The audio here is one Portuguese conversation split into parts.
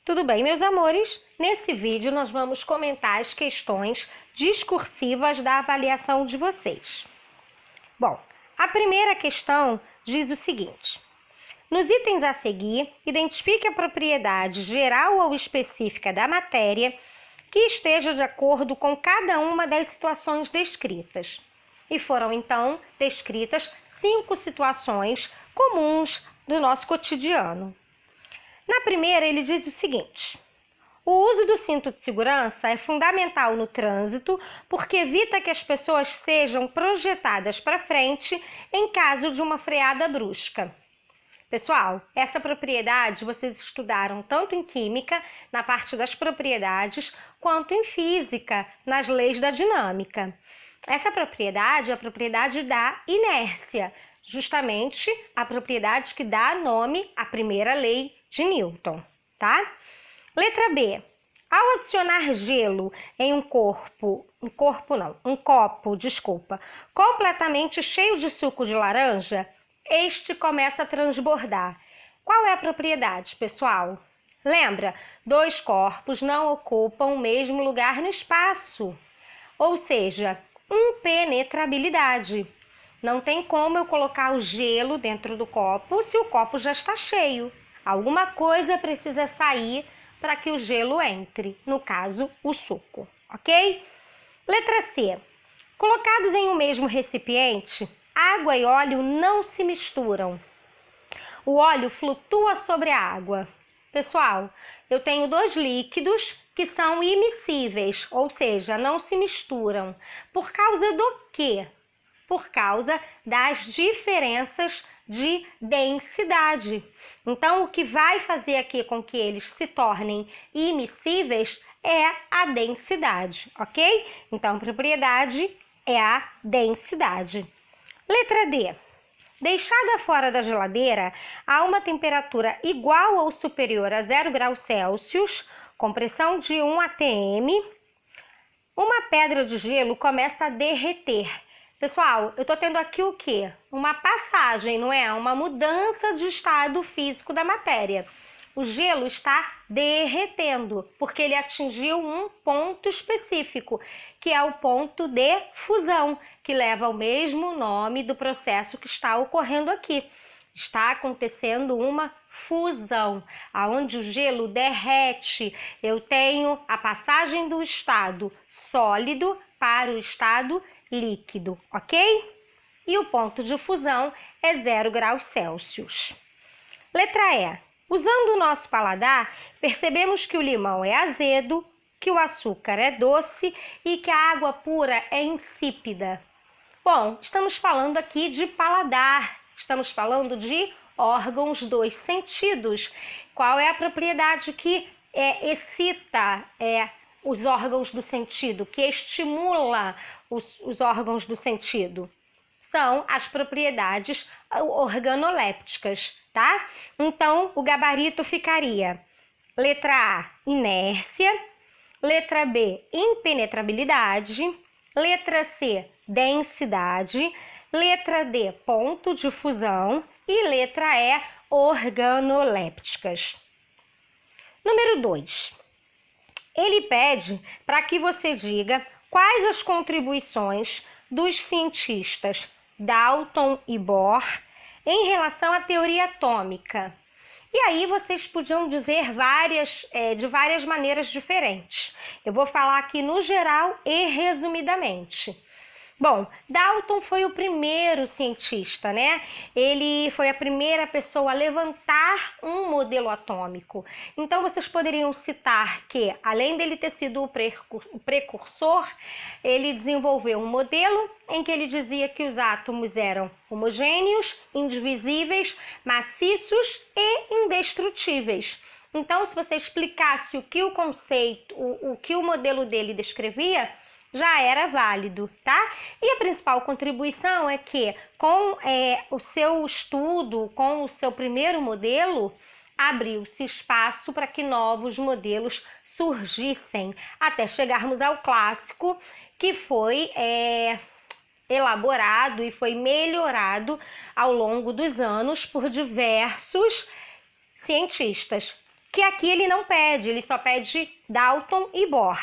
Tudo bem, meus amores? Nesse vídeo nós vamos comentar as questões discursivas da avaliação de vocês. Bom, a primeira questão diz o seguinte: nos itens a seguir, identifique a propriedade geral ou específica da matéria que esteja de acordo com cada uma das situações descritas. E foram então descritas 5 situações comuns do nosso cotidiano. Na primeira, ele diz o seguinte: o uso do cinto de segurança é fundamental no trânsito porque evita que as pessoas sejam projetadas para frente em caso de uma freada brusca. Pessoal, essa propriedade vocês estudaram tanto em química, na parte das propriedades, quanto em física, nas leis da dinâmica. Essa propriedade é a propriedade da inércia, justamente a propriedade que dá nome à primeira lei de Newton, tá? Letra B. Ao adicionar gelo em um copo, completamente cheio de suco de laranja, este começa a transbordar. Qual é a propriedade, pessoal? Lembra? 2 corpos não ocupam o mesmo lugar no espaço, ou seja, impenetrabilidade. Não tem como eu colocar o gelo dentro do copo se o copo já está cheio. Alguma coisa precisa sair para que o gelo entre, no caso, o suco, ok? Letra C. Colocados em um mesmo recipiente, água e óleo não se misturam. O óleo flutua sobre a água. Pessoal, eu tenho 2 líquidos que são imiscíveis, ou seja, não se misturam. Por causa do quê? Por causa das diferenças de densidade. Então, o que vai fazer aqui com que eles se tornem imiscíveis é a densidade, ok? Então, a propriedade é a densidade. Letra D. Deixada fora da geladeira a uma temperatura igual ou superior a 0 graus Celsius, com pressão de 1 atm, uma pedra de gelo começa a derreter. Pessoal, eu estou tendo aqui o quê? Uma passagem, não é? Uma mudança de estado físico da matéria. O gelo está derretendo, porque ele atingiu um ponto específico, que é o ponto de fusão, que leva ao mesmo nome do processo que está ocorrendo aqui. Está acontecendo uma fusão, aonde o gelo derrete. Eu tenho a passagem do estado sólido para o estado líquido, ok? E o ponto de fusão é 0 graus Celsius. Letra E. Usando o nosso paladar, percebemos que o limão é azedo, que o açúcar é doce e que a água pura é insípida. Bom, estamos falando aqui de paladar, estamos falando de órgãos dos sentidos. Qual é a propriedade que excita os órgãos do sentido, que estimula os órgãos do sentido? São as propriedades organolépticas, tá? Então, o gabarito ficaria: letra A, inércia, letra B, impenetrabilidade, letra C, densidade, letra D, ponto de fusão e letra E, organolépticas. Número 2. Ele pede para que você diga quais as contribuições dos cientistas Dalton e Bohr em relação à teoria atômica. E aí vocês podiam dizer de várias maneiras diferentes. Eu vou falar aqui no geral e resumidamente. Bom, Dalton foi o primeiro cientista, né? Ele foi a primeira pessoa a levantar um modelo atômico. Então, vocês poderiam citar que, além dele ter sido o precursor, ele desenvolveu um modelo em que ele dizia que os átomos eram homogêneos, indivisíveis, maciços e indestrutíveis. Então, se você explicasse o que o conceito, o que o modelo dele descrevia, já era válido, tá? E a principal contribuição é que, com o seu estudo, com o seu primeiro modelo, abriu-se espaço para que novos modelos surgissem, até chegarmos ao clássico, que foi elaborado e foi melhorado ao longo dos anos por diversos cientistas. que aqui ele não pede, ele só pede Dalton e Bohr.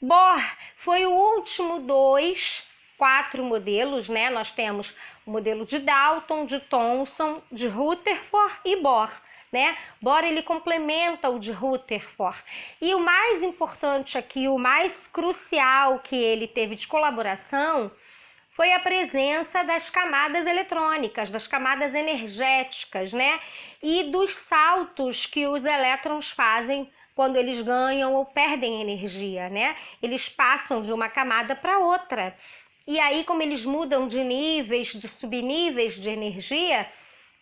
Bohr foi o último dos 4 modelos, né? Nós temos o modelo de Dalton, de Thomson, de Rutherford e Bohr, né? Bohr ele complementa o de Rutherford. E o mais importante aqui, o mais crucial que ele teve de colaboração foi a presença das camadas eletrônicas, das camadas energéticas, né? E dos saltos que os elétrons fazem quando eles ganham ou perdem energia, né? Eles passam de uma camada para outra. E aí, como eles mudam de níveis, de subníveis de energia,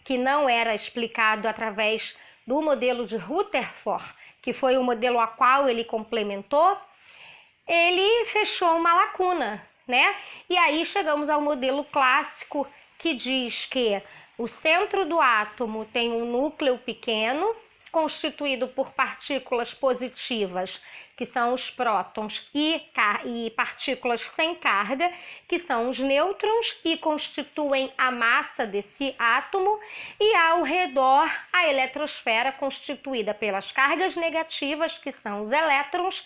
que não era explicado através do modelo de Rutherford, que foi o modelo a qual ele complementou, ele fechou uma lacuna, né? E aí chegamos ao modelo clássico que diz que o centro do átomo tem um núcleo pequeno, constituído por partículas positivas, que são os prótons, e partículas sem carga, que são os nêutrons, e constituem a massa desse átomo, e ao redor a eletrosfera, constituída pelas cargas negativas, que são os elétrons,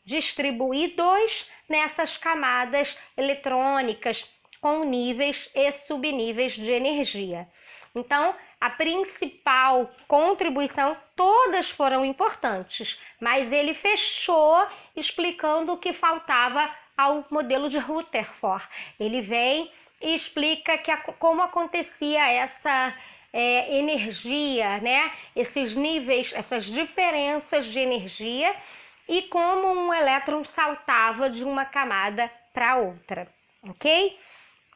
distribuídos nessas camadas eletrônicas com níveis e subníveis de energia. Então, a principal contribuição, todas foram importantes, mas ele fechou explicando o que faltava ao modelo de Rutherford. Ele vem e explica como acontecia essa energia, né? Esses níveis, essas diferenças de energia e como um elétron saltava de uma camada para outra, ok?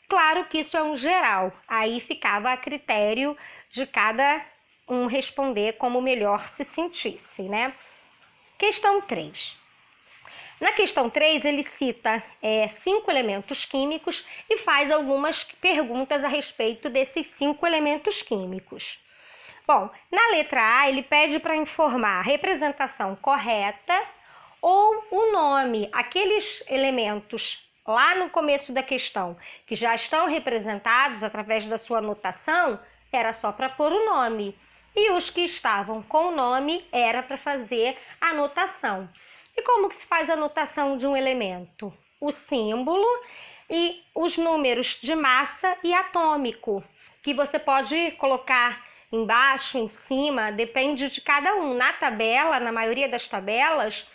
Claro que isso é um geral, aí ficava a critério de cada um responder como melhor se sentisse, né? Questão 3. Na questão 3, ele cita 5 elementos químicos e faz algumas perguntas a respeito desses 5 elementos químicos. Bom, na letra A, ele pede para informar a representação correta ou o nome, aqueles elementos lá no começo da questão, que já estão representados através da sua notação, era só para pôr o nome. E os que estavam com o nome era para fazer a notação. E como que se faz a notação de um elemento? O símbolo e os números de massa e atômico, que você pode colocar embaixo, em cima, depende de cada um. Na tabela, na maioria das tabelas,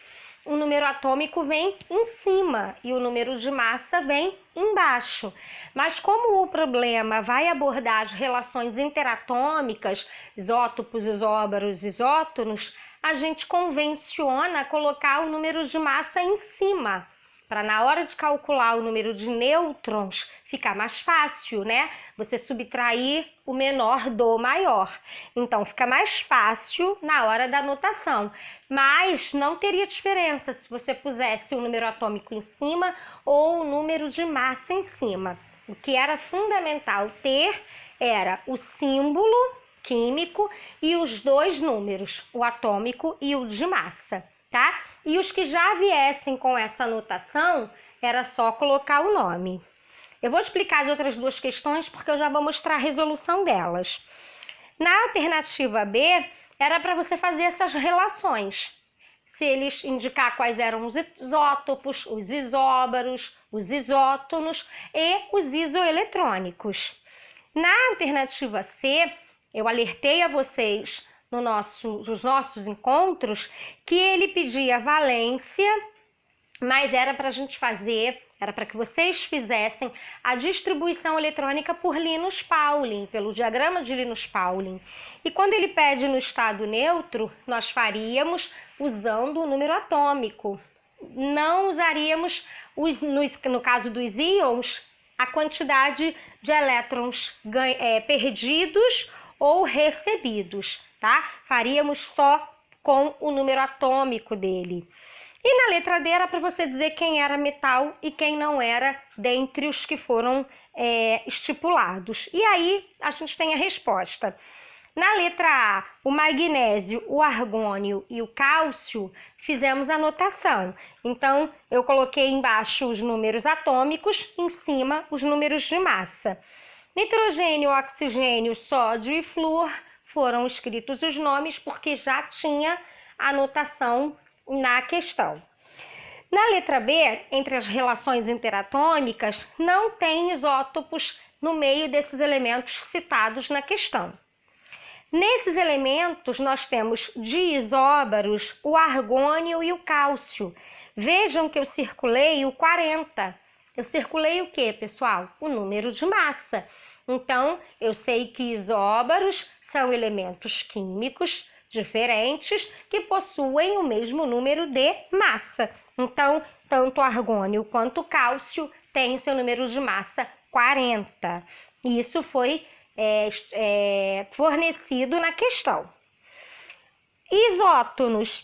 o número atômico vem em cima e o número de massa vem embaixo. Mas como o problema vai abordar as relações interatômicas, isótopos, isóbaros, isótonos, a gente convenciona colocar o número de massa em cima, para na hora de calcular o número de nêutrons ficar mais fácil, né? Você subtrair o menor do maior. Então, fica mais fácil na hora da anotação. Mas não teria diferença se você pusesse o número atômico em cima ou o número de massa em cima. O que era fundamental ter era o símbolo químico e os 2 números, o atômico e o de massa, tá? E os que já viessem com essa anotação, era só colocar o nome. Eu vou explicar as outras 2 questões porque eu já vou mostrar a resolução delas. Na alternativa B, era para você fazer essas relações. Se eles indicar quais eram os isótopos, os isóbaros, os isótonos e os isoeletrônicos. Na alternativa C, eu alertei a vocês nos nossos encontros que ele pedia valência, mas era para a gente fazer, era para que vocês fizessem a distribuição eletrônica por Linus Pauling, pelo diagrama de Linus Pauling. E quando ele pede no estado neutro, nós faríamos usando o número atômico. Não usaríamos, no caso dos íons, a quantidade de elétrons perdidos ou recebidos, tá? Faríamos só com o número atômico dele. E na letra D era para você dizer quem era metal e quem não era dentre os que foram estipulados. E aí a gente tem a resposta. Na letra A, o magnésio, o argônio e o cálcio, fizemos a notação. Então, eu coloquei embaixo os números atômicos, em cima os números de massa. Nitrogênio, oxigênio, sódio e flúor foram escritos os nomes porque já tinha anotação na questão. Na letra B, entre as relações interatômicas, não tem isótopos no meio desses elementos citados na questão. Nesses elementos, nós temos de isóbaros o argônio e o cálcio. Vejam que eu circulei o 40. Eu circulei o quê, pessoal? O número de massa. Então, eu sei que isóbaros são elementos químicos diferentes que possuem o mesmo número de massa. Então, tanto o argônio quanto o cálcio têm o seu número de massa 40. Isso foi fornecido na questão. Isótonos.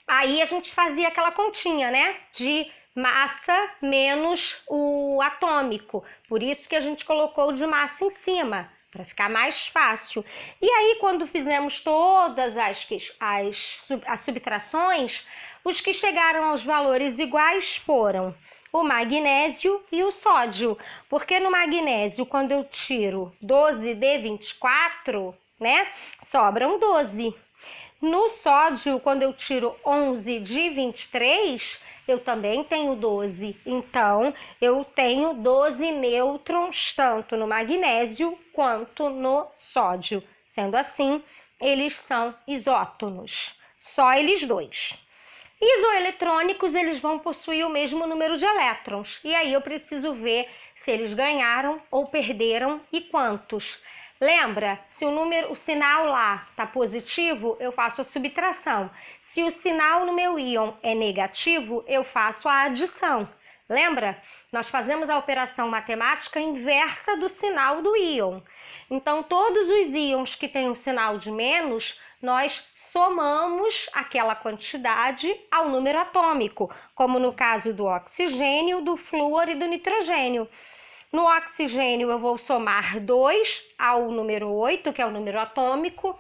Aí a gente fazia aquela continha, né? De massa menos o atômico. Por isso que a gente colocou de massa em cima, para ficar mais fácil. E aí, quando fizemos todas as subtrações, os que chegaram aos valores iguais foram o magnésio e o sódio. Porque no magnésio, quando eu tiro 12 de 24, né, sobram 12. No sódio, quando eu tiro 11 de 23, eu também tenho 12. Então, eu tenho 12 nêutrons, tanto no magnésio quanto no sódio. Sendo assim, eles são isótonos. Só eles dois. Isoeletrônicos, eles vão possuir o mesmo número de elétrons. E aí eu preciso ver se eles ganharam ou perderam e quantos. Lembra? Se o sinal lá está positivo, eu faço a subtração. Se o sinal no meu íon é negativo, eu faço a adição. Lembra? Nós fazemos a operação matemática inversa do sinal do íon. Então, todos os íons que têm um sinal de menos, nós somamos aquela quantidade ao número atômico, como no caso do oxigênio, do flúor e do nitrogênio. No oxigênio, eu vou somar 2 ao número 8, que é o número atômico,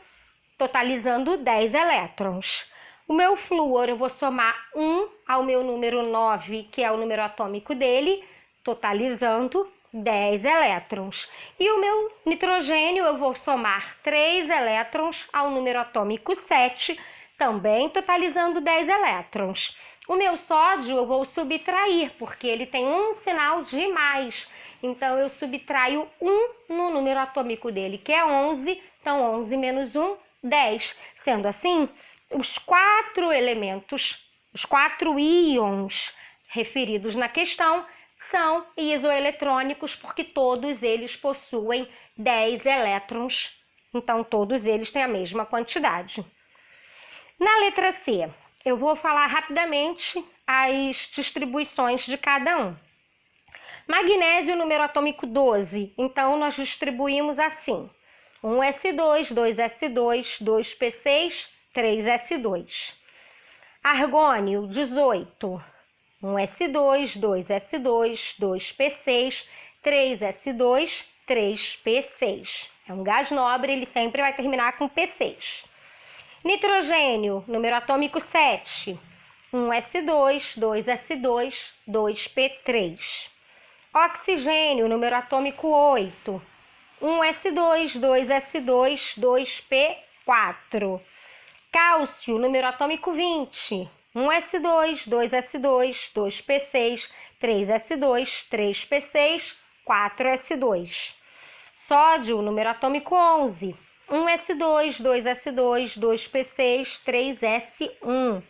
totalizando 10 elétrons. O meu flúor, eu vou somar 1 ao meu número 9, que é o número atômico dele, totalizando 10 elétrons. E o meu nitrogênio, eu vou somar 3 elétrons ao número atômico 7, também totalizando 10 elétrons. O meu sódio, eu vou subtrair, porque ele tem um sinal de mais. Então, eu subtraio 1 no número atômico dele, que é 11. Então, 11 menos 1, 10. Sendo assim, os 4 elementos, os 4 íons referidos na questão, são isoeletrônicos, porque todos eles possuem 10 elétrons. Então, todos eles têm a mesma quantidade. Na letra C, eu vou falar rapidamente as distribuições de cada um. Magnésio, número atômico 12. Então, nós distribuímos assim: 1s2, 2s2, 2p6, 3s2. Argônio, 18. 1s2, 2s2, 2p6, 3s2, 3p6. É um gás nobre, ele sempre vai terminar com p6. Nitrogênio, número atômico 7. 1s2, 2s2, 2p3. Oxigênio, número atômico 8. 1s2, 2s2, 2p4. Cálcio, número atômico 20. 1s2, 2s2, 2p6, 3s2, 3p6, 4s2. Sódio, número atômico 11. 1s2, 2s2, 2p6, 3s1.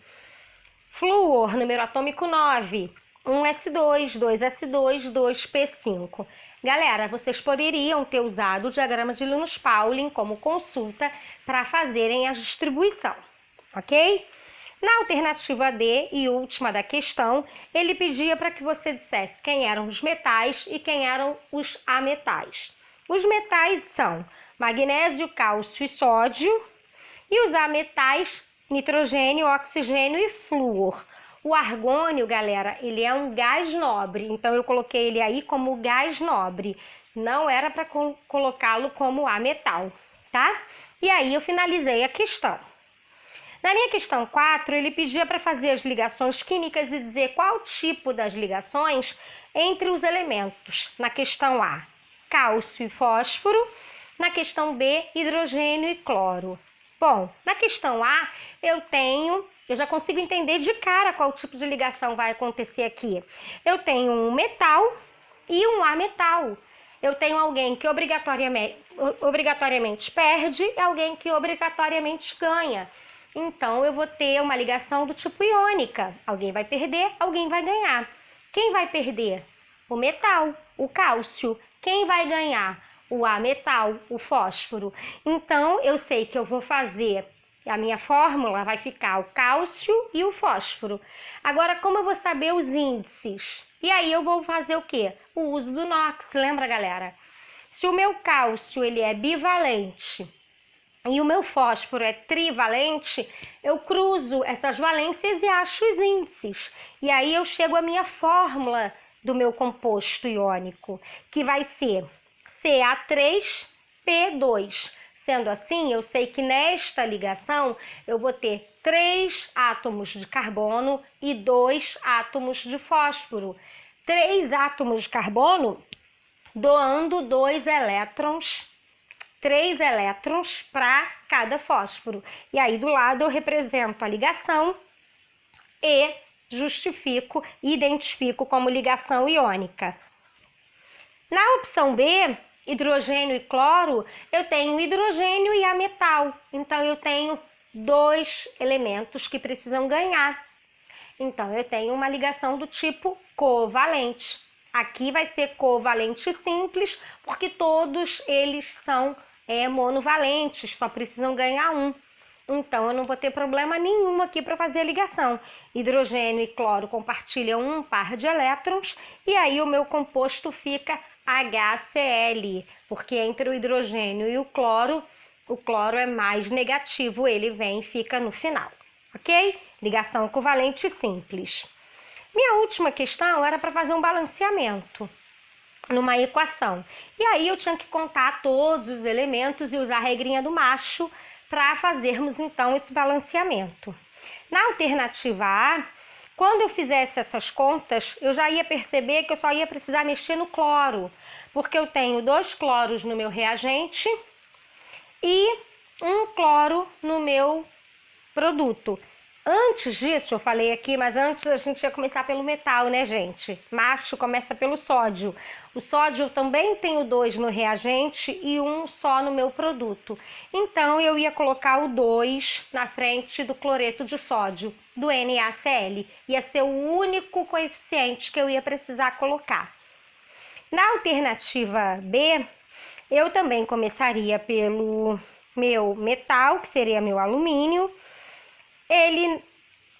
Flúor, número atômico 9. 1s2, 2s2, 2p5. Galera, vocês poderiam ter usado o diagrama de Linus-Pauling como consulta para fazerem a distribuição, ok? Na alternativa D e última da questão, ele pedia para que você dissesse quem eram os metais e quem eram os ametais. Os metais são magnésio, cálcio e sódio, e os ametais, nitrogênio, oxigênio e flúor. O argônio, galera, ele é um gás nobre, então eu coloquei ele aí como gás nobre. Não era para colocá-lo como ametal, tá? E aí eu finalizei a questão. Na minha questão 4, ele pedia para fazer as ligações químicas e dizer qual tipo das ligações entre os elementos. Na questão A, cálcio e fósforo. Na questão B, hidrogênio e cloro. Bom, na questão A, eu já consigo entender de cara qual tipo de ligação vai acontecer aqui. Eu tenho um metal e um ametal. Eu tenho alguém que obrigatoriamente perde e alguém que obrigatoriamente ganha. Então, eu vou ter uma ligação do tipo iônica. Alguém vai perder, alguém vai ganhar. Quem vai perder? O metal, o cálcio. Quem vai ganhar? O ametal, o fósforo. Então, eu sei que eu vou fazer, a minha fórmula vai ficar o cálcio e o fósforo. Agora, como eu vou saber os índices? E aí eu vou fazer o quê? O uso do NOx, lembra, galera? Se o meu cálcio ele é bivalente e o meu fósforo é trivalente, eu cruzo essas valências e acho os índices. E aí eu chego à minha fórmula do meu composto iônico, que vai ser Ca3P2. Sendo assim, eu sei que nesta ligação eu vou ter 3 átomos de carbono e 2 átomos de fósforo. 3 átomos de carbono doando 2 elétrons, 3 elétrons para cada fósforo. E aí do lado eu represento a ligação e justifico e identifico como ligação iônica. Na opção B, hidrogênio e cloro, eu tenho hidrogênio e ametal. Então, eu tenho 2 elementos que precisam ganhar. Então, eu tenho uma ligação do tipo covalente. Aqui vai ser covalente simples, porque todos eles são monovalentes, só precisam ganhar um. Então, eu não vou ter problema nenhum aqui para fazer a ligação. Hidrogênio e cloro compartilham um par de elétrons e aí o meu composto fica HCl, porque entre o hidrogênio e o cloro é mais negativo, ele vem e fica no final, ok? Ligação covalente simples. Minha última questão era para fazer um balanceamento numa equação. E aí eu tinha que contar todos os elementos e usar a regrinha do macho para fazermos então esse balanceamento. Na alternativa A, quando eu fizesse essas contas, eu já ia perceber que eu só ia precisar mexer no cloro, porque eu tenho 2 cloros no meu reagente e 1 cloro no meu produto. Antes disso, eu falei aqui, mas antes a gente ia começar pelo metal, né, gente? Macho começa pelo sódio. O sódio eu também tenho 2 no reagente e 1 só no meu produto. Então, eu ia colocar o 2 na frente do cloreto de sódio, do NaCl. Ia ser o único coeficiente que eu ia precisar colocar. Na alternativa B, eu também começaria pelo meu metal, que seria meu alumínio. Ele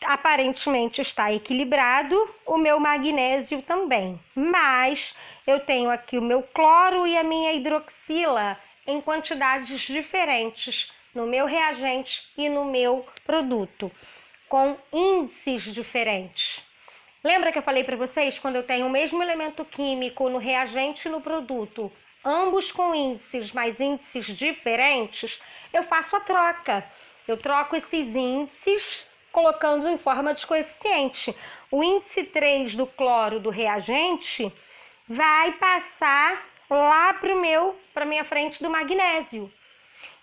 aparentemente está equilibrado, o meu magnésio também, mas eu tenho aqui o meu cloro e a minha hidroxila em quantidades diferentes no meu reagente e no meu produto, com índices diferentes. Lembra que eu falei para vocês, quando eu tenho o mesmo elemento químico no reagente e no produto, ambos com índices, mas índices diferentes, eu faço a troca. Eu troco esses índices colocando em forma de coeficiente. O índice 3 do cloro do reagente vai passar lá para minha frente do magnésio.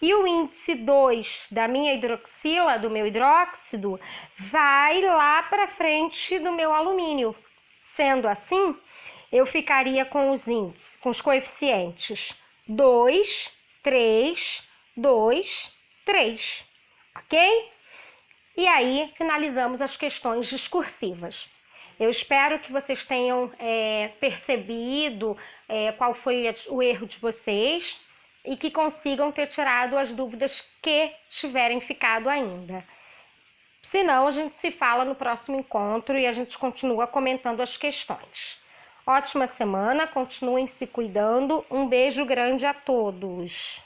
E o índice 2 da minha hidroxila, do meu hidróxido, vai lá para frente do meu alumínio. Sendo assim, eu ficaria com os índices, com os coeficientes 2, 3, 2, 3. Ok? E aí, finalizamos as questões discursivas. Eu espero que vocês tenham percebido qual foi o erro de vocês e que consigam ter tirado as dúvidas que tiverem ficado ainda. Se não, a gente se fala no próximo encontro e a gente continua comentando as questões. Ótima semana, continuem se cuidando. Um beijo grande a todos.